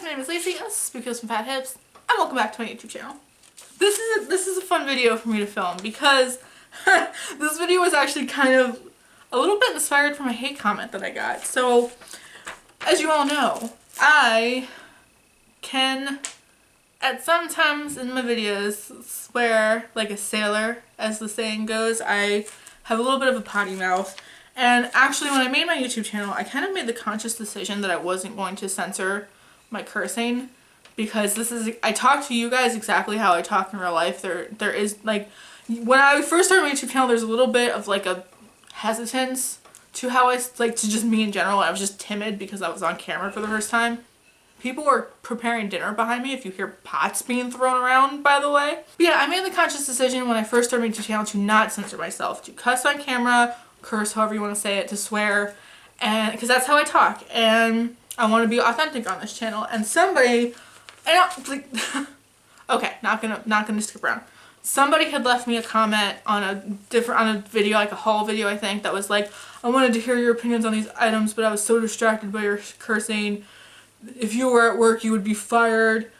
my name is Lacey, speakers from Fat Hips, and welcome back to my YouTube channel. This is a fun video for me to film because this video was actually kind of a little bit inspired from a hate comment that I got. So, as you all know, I can, at some times in my videos, swear like a sailor, as the saying goes. I have a little bit of a potty mouth. And actually, when I made my YouTube channel, I kind of made the conscious decision that I wasn't going to censor my cursing, because I talk to you guys exactly how I talk in real life. There is, like, when I first started my YouTube channel, there's a little bit of like a hesitance to how I, like, to just me in general. I was just timid because I was on camera for the first time. People were preparing dinner behind me, if you hear pots being thrown around, by the way. But yeah, I made the conscious decision when I first started my YouTube channel to not censor myself, to cuss on camera, curse, however you want to say it, to swear, and because that's how I talk, and I want to be authentic on this channel. And somebody, like, okay, not gonna skip around. Somebody had left me a comment on a video, like a haul video, I think, that was like, I wanted to hear your opinions on these items, but I was so distracted by your cursing. If you were at work, you would be fired.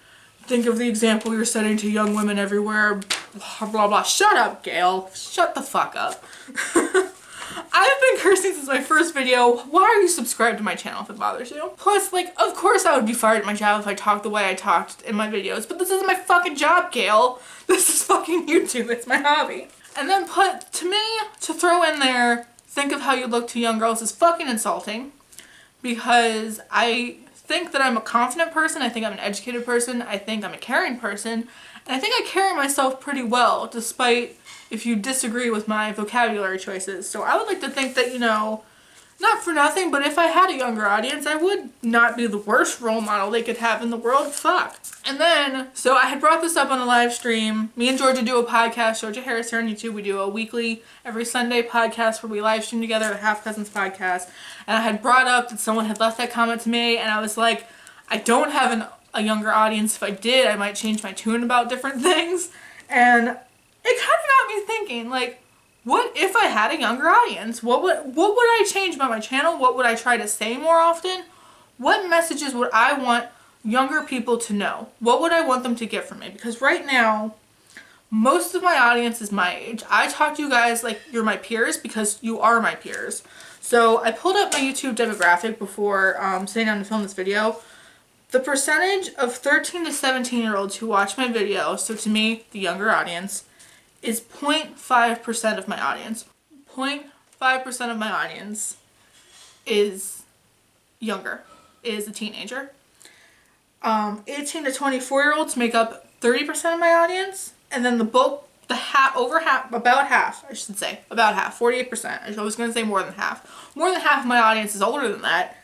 Think of the example you're setting to young women everywhere. Blah, blah, blah. Shut up, Gail. Shut the fuck up. I've been cursing since my first video. Why are you subscribed to my channel if it bothers you? Plus, like, of course I would be fired at my job if I talked the way I talked in my videos, but this isn't my fucking job, Gail. This is fucking YouTube. It's my hobby. And then to me, to throw in there, think of how you look to young girls is fucking insulting, because I think that I'm a confident person, I think I'm an educated person, I think I'm a caring person, and I think I carry myself pretty well, despite if you disagree with my vocabulary choices. So I would like to think that, you know, not for nothing, but if I had a younger audience, I would not be the worst role model they could have in the world. Fuck. And then, so I had brought this up on a live stream. Me and Georgia do a podcast, Georgia Harris here on YouTube. We do a weekly, every Sunday podcast where we live stream together, the Half Cousins podcast. And I had brought up that someone had left that comment to me, and I was like, I don't have a younger audience. If I did, I might change my tune about different things. And it kind of got me thinking, like, what if I had a younger audience? What would I change about my channel? What would I try to say more often? What messages would I want younger people to know? What would I want them to get from me? Because right now, most of my audience is my age. I talk to you guys like you're my peers because you are my peers. So I pulled up my YouTube demographic before sitting down to film this video. The percentage of 13 to 17-year-olds who watch my video, so to me, the younger audience, is 0.5% of my audience. 0.5% of my audience is younger, is a teenager. 18 to 24-year-olds make up 30% of my audience, and then about half, 48%. I was going to say more than half. More than half of my audience is older than that.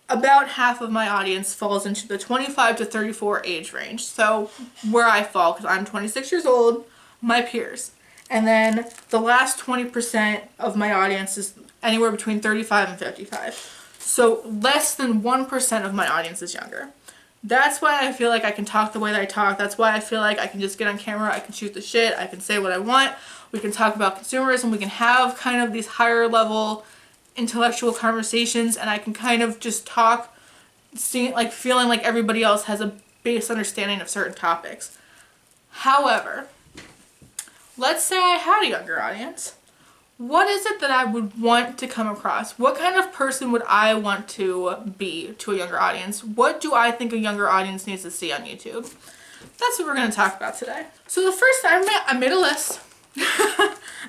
About half of my audience falls into the 25 to 34 age range. So where I fall, because I'm 26 years old, my peers. And then the last 20% of my audience is anywhere between 35 and 55. So less than 1% of my audience is younger. That's why I feel like I can talk the way that I talk. That's why I feel like I can just get on camera, I can shoot the shit, I can say what I want. We can talk about consumerism, we can have kind of these higher level intellectual conversations, and I can kind of just talk, feeling like everybody else has a base understanding of certain topics. However, let's say I had a younger audience. What is it that I would want to come across? What kind of person would I want to be to a younger audience? What do I think a younger audience needs to see on YouTube? That's what we're going to talk about today. So the first time I made a list.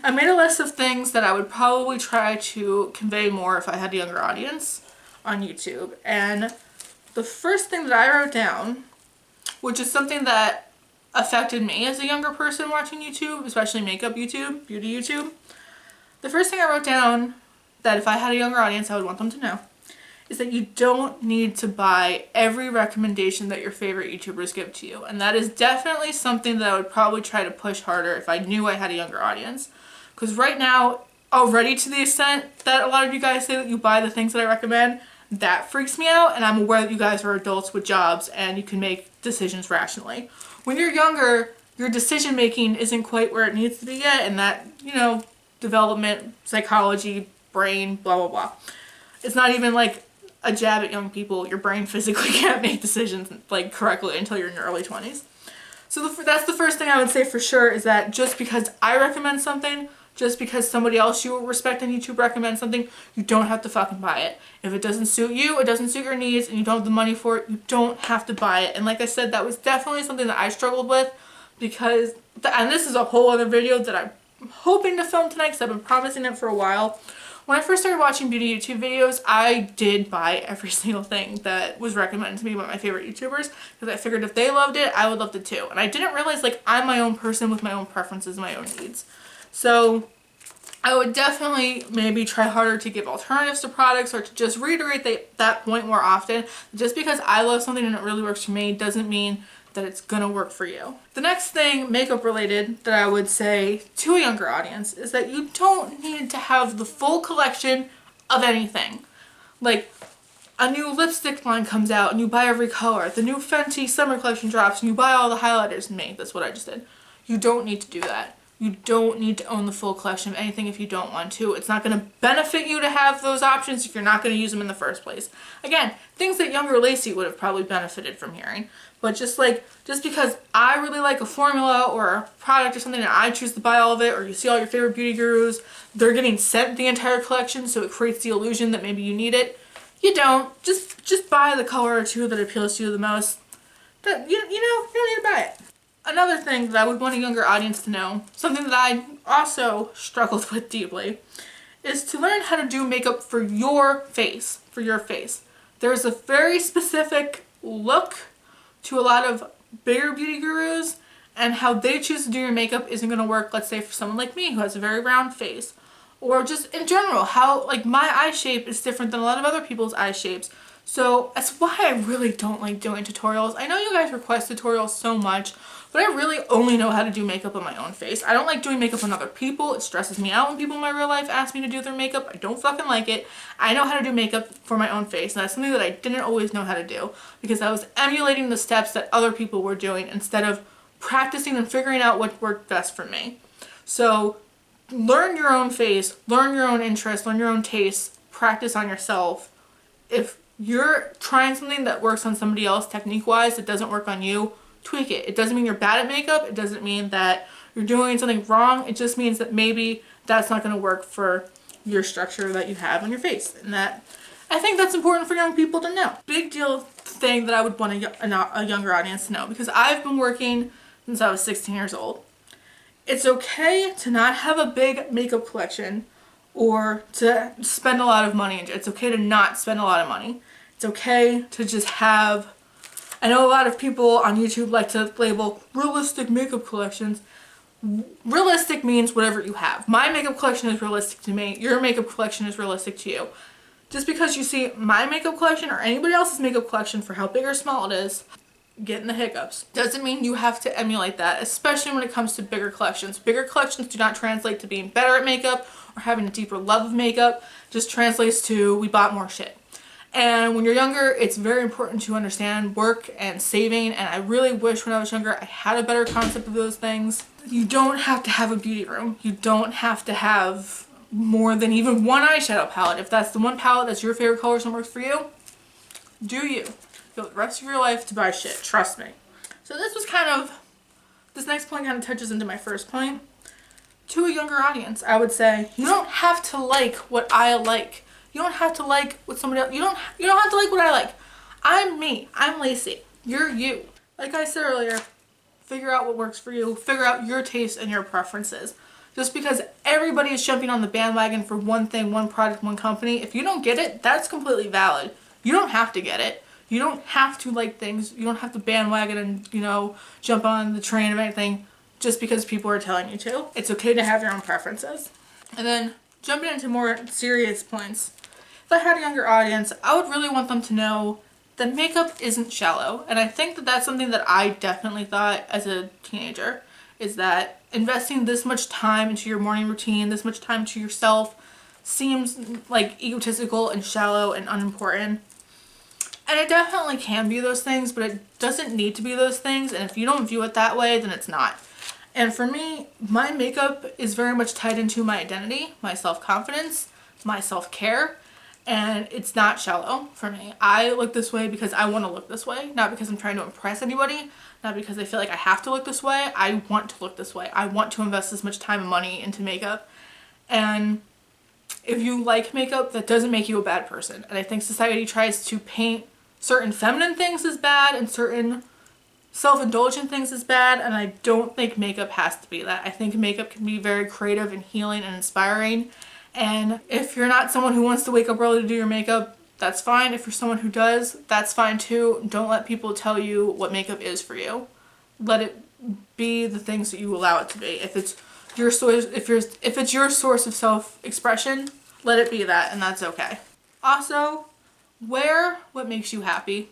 I made a list of things that I would probably try to convey more if I had a younger audience on YouTube. And the first thing that I wrote down, which is something that affected me as a younger person watching YouTube, especially makeup YouTube, beauty YouTube. The first thing I wrote down that if I had a younger audience I would want them to know is that you don't need to buy every recommendation that your favorite YouTubers give to you. And that is definitely something that I would probably try to push harder if I knew I had a younger audience. Because right now, already to the extent that a lot of you guys say that you buy the things that I recommend, that freaks me out, and I'm aware that you guys are adults with jobs and you can make decisions rationally. When you're younger, your decision making isn't quite where it needs to be yet, and that, you know, development, psychology, brain, blah blah blah. It's not even like a jab at young people. Your brain physically can't make decisions like correctly until you're in your early 20s. So that's the first thing I would say for sure, is that just because I recommend something, just because somebody else you respect on YouTube recommends something, you don't have to fucking buy it. If it doesn't suit you, it doesn't suit your needs, and you don't have the money for it, you don't have to buy it. And like I said, that was definitely something that I struggled with, because, and this is a whole other video that I'm hoping to film tonight because I've been promising it for a while. When I first started watching beauty YouTube videos, I did buy every single thing that was recommended to me by my favorite YouTubers, because I figured if they loved it, I would love it too. And I didn't realize, like, I'm my own person with my own preferences and my own needs. So I would definitely maybe try harder to give alternatives to products, or to just reiterate that point more often. Just because I love something and it really works for me doesn't mean that it's gonna work for you. The next thing, makeup related, that I would say to a younger audience is that you don't need to have the full collection of anything. Like, a new lipstick line comes out and you buy every color. The new Fenty summer collection drops and you buy all the highlighters. Me, that's what I just did. You don't need to do that. You don't need to own the full collection of anything if you don't want to. It's not going to benefit you to have those options if you're not going to use them in the first place. Again, things that younger Lacey would have probably benefited from hearing. But just because I really like a formula or a product or something and I choose to buy all of it, or you see all your favorite beauty gurus, they're getting sent the entire collection, so it creates the illusion that maybe you need it. You don't. Just buy the color or two that appeals to you the most. You don't need to buy it. Another thing that I would want a younger audience to know, something that I also struggled with deeply, is to learn how to do makeup for your face. There's a very specific look to a lot of bigger beauty gurus, and how they choose to do your makeup isn't going to work, let's say, for someone like me who has a very round face. Or just in general, how, like, my eye shape is different than a lot of other people's eye shapes. So that's why I really don't like doing tutorials. I know you guys request tutorials so much, but I really only know how to do makeup on my own face. I don't like doing makeup on other people. It stresses me out when people in my real life ask me to do their makeup. I don't fucking like it. I know how to do makeup for my own face, and that's something that I didn't always know how to do, because I was emulating the steps that other people were doing instead of practicing and figuring out what worked best for me. So learn your own face, learn your own interests, learn your own tastes, practice on yourself. If you're trying something that works on somebody else technique-wise that doesn't work on you, tweak it. It doesn't mean you're bad at makeup. It doesn't mean that you're doing something wrong. It just means that maybe that's not going to work for your structure that you have on your face. And that, I think that's important for young people to know. Big deal thing that I would want a younger audience to know, because I've been working since I was 16 years old. It's okay to not have a big makeup collection or to spend a lot of money. It's okay to not spend a lot of money. It's okay to just have, I know a lot of people on YouTube like to label realistic makeup collections. Realistic means whatever you have. My makeup collection is realistic to me. Your makeup collection is realistic to you. Just because you see my makeup collection or anybody else's makeup collection for how big or small it is, getting the hiccups, doesn't mean you have to emulate that, especially when it comes to bigger collections. Bigger collections do not translate to being better at makeup or having a deeper love of makeup. Just translates to we bought more shit. And when you're younger, it's very important to understand work and saving, and I really wish when I was younger I had a better concept of those things. You don't have to have a beauty room. You don't have to have more than even one eyeshadow palette. If that's the one palette that's your favorite colors and works for you, do you. You have the rest of your life to buy shit, trust me. So this next point kind of touches into my first point. To a younger audience, I would say, you don't have to like what I like. You don't have to like what somebody else, you don't have to like what I like. I'm me, I'm Lacey, you're you. Like I said earlier, figure out what works for you, figure out your tastes and your preferences. Just because everybody is jumping on the bandwagon for one thing, one product, one company, if you don't get it, that's completely valid. You don't have to get it. You don't have to like things. You don't have to bandwagon and, jump on the train of anything just because people are telling you to. It's okay to have your own preferences. And then jumping into more serious points, if I had a younger audience, I would really want them to know that makeup isn't shallow. And I think that that's something that I definitely thought as a teenager, is that investing this much time into your morning routine, this much time to yourself, seems like egotistical and shallow and unimportant. And it definitely can be those things, but it doesn't need to be those things. And if you don't view it that way, then it's not. And for me, my makeup is very much tied into my identity, my self-confidence, my self-care. and it's not shallow for me. I look this way because I want to look this way, not because I'm trying to impress anybody, not because I feel like I have to look this way. I want to look this way. I want to invest as much time and money into makeup. And if you like makeup, that doesn't make you a bad person. And I think society tries to paint certain feminine things as bad and certain self-indulgent things as bad, and I don't think makeup has to be that. I think makeup can be very creative and healing and inspiring. And if you're not someone who wants to wake up early to do your makeup, that's fine. If you're someone who does, that's fine too. Don't let people tell you what makeup is for you. Let it be the things that you allow it to be. If it's your source, if it's your source of self-expression, let it be that, and that's okay. Also, wear what makes you happy.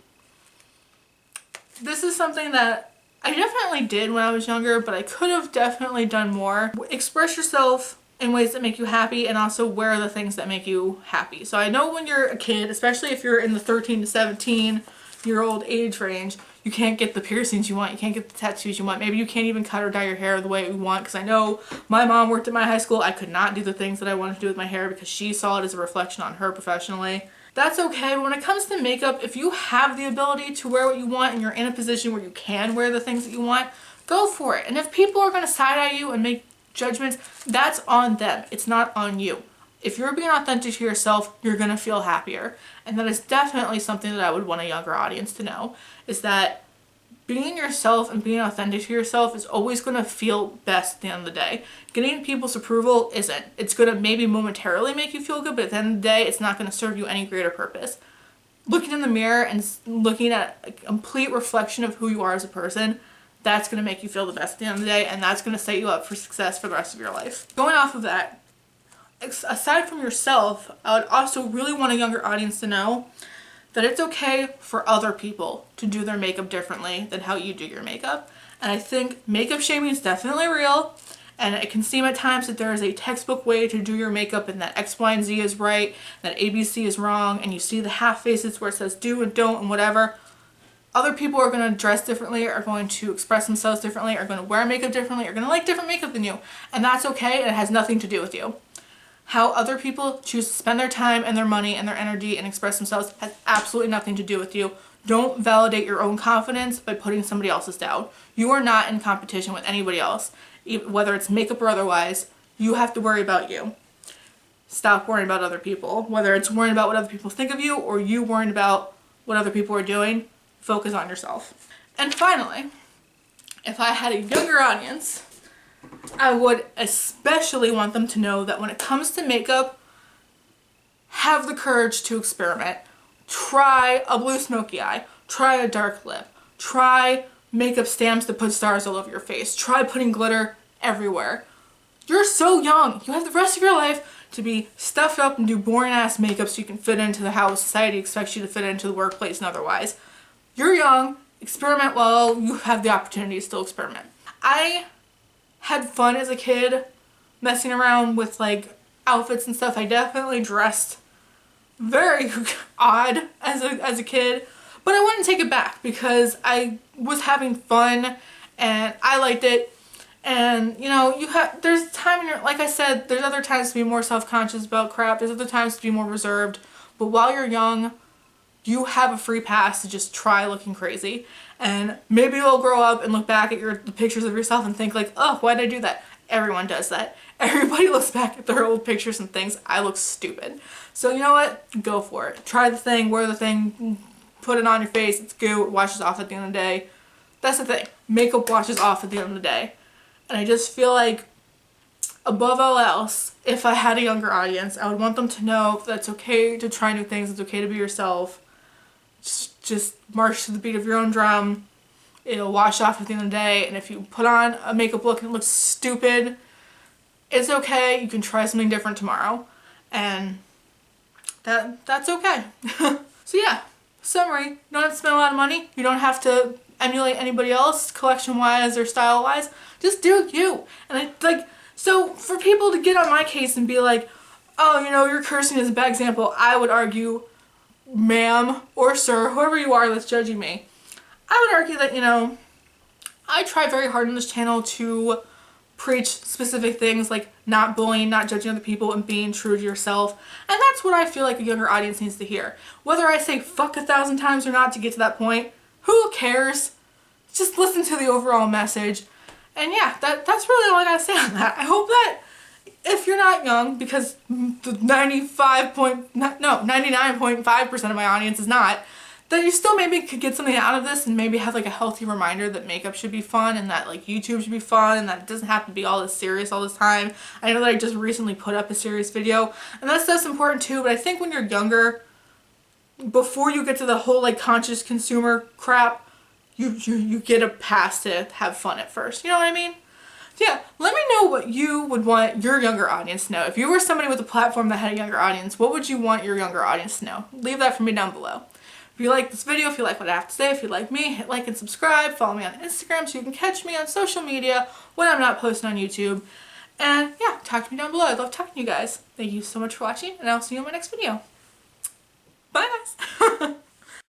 This is something that I definitely did when I was younger, but I could have definitely done more. Express yourself in ways that make you happy, and also wear the things that make you happy. So I know when you're a kid, especially if you're in the 13 to 17-year-old age range, you can't get the piercings you want, you can't get the tattoos you want, maybe you can't even cut or dye your hair the way you want, because I know my mom worked at my high school. I could not do the things that I wanted to do with my hair because she saw it as a reflection on her professionally. That's okay, but when it comes to makeup, if you have the ability to wear what you want and you're in a position where you can wear the things that you want, go for it. And if people are going to side-eye you and make judgments, that's on them. It's not on you. If you're being authentic to yourself, you're going to feel happier. And that is definitely something that I would want a younger audience to know, is that being yourself and being authentic to yourself is always going to feel best at the end of the day. Getting people's approval isn't. It's going to maybe momentarily make you feel good, but at the end of the day, it's not going to serve you any greater purpose. Looking in the mirror and looking at a complete reflection of who you are as a person, that's going to make you feel the best at the end of the day, and that's going to set you up for success for the rest of your life. Going off of that, aside from yourself, I would also really want a younger audience to know that it's okay for other people to do their makeup differently than how you do your makeup. And I think makeup shaming is definitely real, and it can seem at times that there is a textbook way to do your makeup and that X, Y, and Z is right, that ABC is wrong, and you see the half faces where it says do and don't and whatever. Other people are going to dress differently, are going to express themselves differently, are going to wear makeup differently, are going to like different makeup than you. And that's okay, and it has nothing to do with you. How other people choose to spend their time and their money and their energy and express themselves has absolutely nothing to do with you. Don't validate your own confidence by putting somebody else's down. You are not in competition with anybody else, whether it's makeup or otherwise. You have to worry about you. Stop worrying about other people. Whether it's worrying about what other people think of you or you worrying about what other people are doing, focus on yourself. And finally, if I had a younger audience, I would especially want them to know that when it comes to makeup, have the courage to experiment. Try a blue smoky eye. Try a dark lip. Try makeup stamps that put stars all over your face. Try putting glitter everywhere. You're so young. You have the rest of your life to be stuffed up and do boring ass makeup so you can fit into the how society expects you to fit into the workplace and otherwise. You're young. Experiment while you have the opportunity to still experiment. I had fun as a kid messing around with like outfits and stuff. I definitely dressed very odd as a kid, but I wouldn't take it back because I was having fun and I liked it. And you know, there's time in your, like I said, there's other times to be more self-conscious about crap, there's other times to be more reserved, but while you're young, you have a free pass to just try looking crazy. And maybe you'll grow up and look back at the pictures of yourself and think like, oh, why did I do that? Everyone does that. Everybody looks back at their old pictures and thinks, I look stupid. So you know what? Go for it. Try the thing, wear the thing, put it on your face, it's good, it washes off at the end of the day. That's the thing. Makeup washes off at the end of the day. And I just feel like, above all else, if I had a younger audience, I would want them to know that it's okay to try new things, it's okay to be yourself. Just march to the beat of your own drum. It'll wash off at the end of the day, and if you put on a makeup look and it looks stupid, it's okay. You can try something different tomorrow, and that's okay. So yeah, summary, you don't have to spend a lot of money. You don't have to emulate anybody else collection-wise or style-wise. Just do you. And so for people to get on my case and be like, oh, you know, you're cursing as a bad example, I would argue, ma'am or sir, whoever you are that's judging me, I would argue that, you know, I try very hard on this channel to preach specific things like not bullying, not judging other people, and being true to yourself. And that's what I feel like a younger audience needs to hear. Whether I say fuck 1,000 times or not to get to that point, who cares? Just listen to the overall message. And yeah, that's really all I gotta say on that. I hope that if you're not young, because the 99.5% of my audience is not, that you still maybe could get something out of this and maybe have like a healthy reminder that makeup should be fun and that like YouTube should be fun and that it doesn't have to be all this serious all this time. I know that I just recently put up a serious video and that stuff's important too, but I think when you're younger, before you get to the whole like conscious consumer crap, you get a pass to have fun at first. You know what I mean? Yeah, let me know what you would want your younger audience to know. If you were somebody with a platform that had a younger audience, what would you want your younger audience to know? Leave that for me down below. If you like this video, if you like what I have to say, if you like me, hit like and subscribe. Follow me on Instagram so you can catch me on social media when I'm not posting on YouTube. And yeah, talk to me down below. I love talking to you guys. Thank you so much for watching, and I'll see you in my next video. Bye!